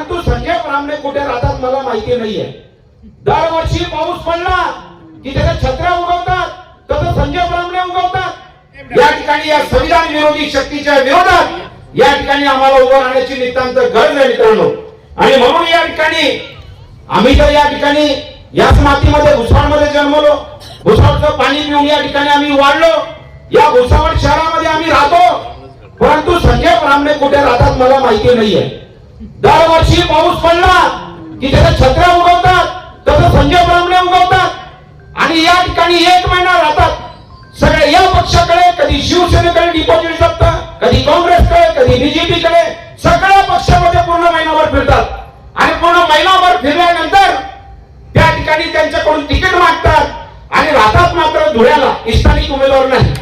परंतु संजय ब्राह्मणे कुठे राहतात मला माहिती नाहीये. दरवर्षी पाऊस पडला की त्याच्या छत्र्या उगवतात, तसं संजय ब्राह्मणे उगवतात. या ठिकाणी या संविधान विरोधी शक्तीच्या विरोधात या ठिकाणी आम्हाला उभं राहण्याची नितांत गरज आहे मित्रांनो. आणि म्हणून या ठिकाणी आम्ही तर या ठिकाणी याच मातीमध्ये भुसावळमध्ये जन्मलो, भुसावळचं पाणी पिऊन या ठिकाणी आम्ही वाढलो, या भुसावळ शहरामध्ये आम्ही राहतो. परंतु संजय ब्राह्मणे कुठे राहतात मला माहिती नाहीये. दरवर्षी पाऊस पडला की त्याच्या छत्र्या उगवतात, तसं संजय ब्राह्मणे उगवतात. आणि या ठिकाणी एक महिना राहतात. सगळे या पक्षाकडे, कधी शिवसेनेकडे डिपॉझिट जपतात, कधी काँग्रेसकडे, कधी बीजेपीकडे, सगळ्या पक्षामध्ये पूर्ण महिनाभर फिरतात. आणि पूर्ण महिनाभर फिरल्यानंतर त्या ठिकाणी त्यांच्याकडून तिकीट मागतात आणि राहतात मात्र धुळ्याला, स्थानिक उमेदवार नाही.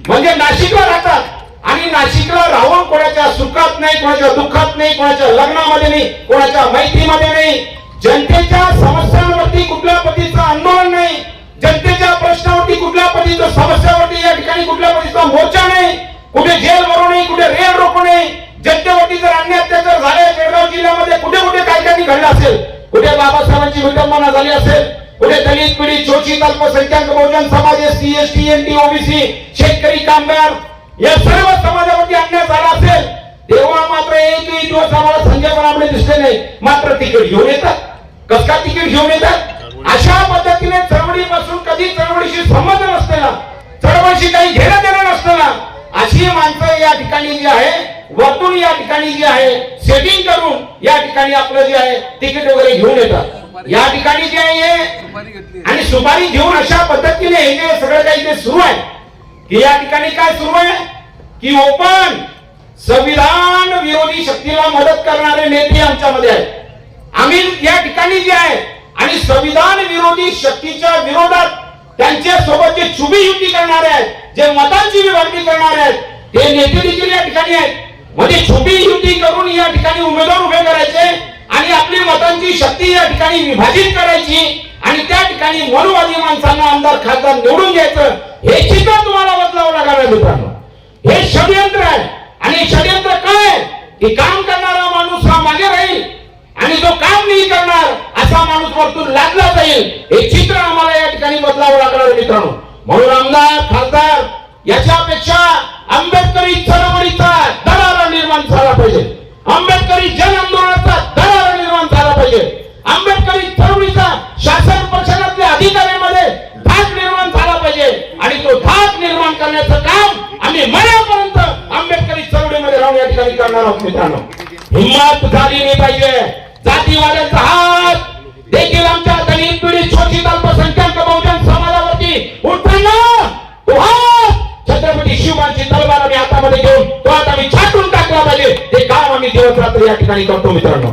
म्हणजे नाशिकला राहतात आणि नाशिकला राहून कोणाच्या सुखात नाही, कोणाच्या दुःखात नाही, कोणाच्या लग्नामध्ये नाही, कोणाच्या मैत्रीमध्ये नाही, जनतेच्या समस्यांवरती कुठल्या पद्धतीचं आंदोलन नाही, जनतेच्या प्रश्नावरती कुठल्या पद्धतीच्या समस्यावरती या ठिकाणी कुठल्या पद्धतीचा मोर्चा नाही, कुठे जेल भरू नाही, कुठे रेल रोखू नाही. जनतेवरती जर अन्याय अत्याचार झाले जळगाव जिल्ह्यामध्ये कुठे कुठे काय काही घडलं असेल, कुठे बाबासाहेबांची विडंबना झाली असेल, कुठे दलित पीडित शोषित अल्पसंख्याक Bahujan Samaj ST ST n t OBC शेतकरी कामगार या सर्व समाजावरती अन्याय झाला असेल, तेव्हा मात्र एकही दिवस आम्हाला संजय ब्राह्मणे दिसले नाही. मात्र तिकीट घेऊन येतात. कसं काय तिकीट घेऊन येतात? अशा पद्धतीने चळवळीपासून कधी चळवळीशी संबंध नसलेला, चळवळीशी काही घेणं देणं नसलेला अशी माणसं या ठिकाणी जी आहे वरतून या ठिकाणी जी आहे सेटिंग करून या ठिकाणी आपलं जे आहे तिकीट वगैरे घेऊन येतात. या ठिकाणी जे आहे आणि सुपारी घेऊन अशा पद्धतीने हे जे सगळं काही ते सुरू आहे की या ठिकाणी काय सुरू आहे की ओपन संविधान विरोधी शक्तीला मदत करणारे नेते आमच्यामध्ये आहेत. आम्ही या ठिकाणी जे आहे आणि संविधान विरोधी शक्तीच्या विरोधात त्यांच्या सोबत जे छुबी युती करणारे आहेत, जे मतांची विभागणी करणारे आहेत, ते नेते देखील या ठिकाणी आहेत. म्हणजे छुबी युती करून या ठिकाणी उमेदवार उभे करायचे आणि आपली मतांची शक्ती या ठिकाणी विभाजित करायची आणि त्या ठिकाणी मनुवादी माणसांना आमदार खासदार निवडून घ्यायचं. हे चित्र तुम्हाला बदलावं लागणार आहे मित्रांनो. हे षडयंत्र आहे. आणि षडयंत्र काय की काम करणारा माणूस हा मागे राहील आणि जो काम नाही करणार असा माणूस वरतून लादला जाईल. हे चित्र आम्हाला या ठिकाणी बदलावं लागणार आहे मित्रांनो. म्हणून आमदार खासदार याच्यापेक्षा आंबेडकरी चळवळीचा दरारा निर्माण झाला पाहिजे. आंबेडकरी जन आंदोलनाचा दरारा निर्माण झाला पाहिजे. आंबेडकरी चळवळीचा शासन प्रशासनातल्या अधिकाऱ्यांमध्ये धाक निर्माण झाला पाहिजे. आणि तो धाक निर्माण करण्याचं काम आम्ही मरेपर्यंत आंबेडकरी चळवळीमध्ये राहून या ठिकाणी करणार आहोत मित्रांनो. हिंमत झाली नाही पाहिजे. जातीवाद्यांचा हात देखील आमच्या दलित पीडित शोषित अल्पसंख्याक बहुजन समाजावरती उठताना तो हात छत्रपती शिवबांची तलवार आम्ही हातामध्ये घेऊन तो हात आम्ही छाटून टाकला पाहिजे. ते काम आम्ही दिवस रात्र या ठिकाणी करतो मित्रांनो.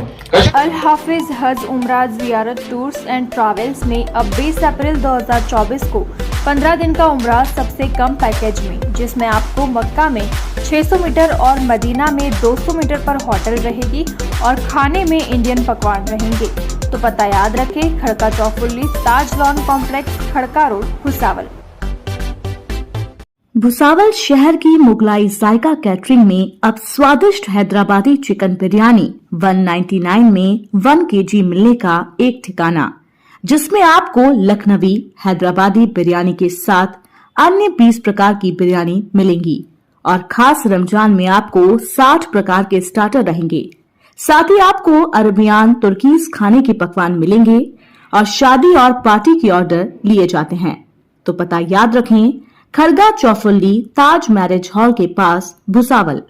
अल हाफिज हज उम्रा जियारत टूर्स एंड ट्रैवल्स ने अब 20 अप्रैल 2024 को 15 दिन का उम्रा सबसे कम पैकेज में, जिसमें आपको मक्का में 600 मीटर और मदीना में 200 मीटर पर होटल रहेगी और खाने में इंडियन पकवान रहेंगे. तो पता याद रखें, Khadka Chaufulli Taj lawn complex, Khadka road, Bhusawal. Bhusawal शहर की मुगलाई जायका कैटरिंग में अब स्वादिष्ट हैदराबादी चिकन बिरयानी 199 में 1 kg मिलने का एक ठिकाना, जिसमें आपको लखनवी हैदराबादी बिरयानी के साथ अन्य 20 प्रकार की बिरयानी मिलेंगी और खास रमजान में आपको 60 प्रकार के स्टार्टर रहेंगे. साथ ही आपको अरबियान तुर्कीज खाने के पकवान मिलेंगे और शादी और पार्टी के ऑर्डर लिए जाते हैं. तो पता याद रखें, खरगा चौफुल्ली ताज मैरिज हॉल के पास, भुसावल.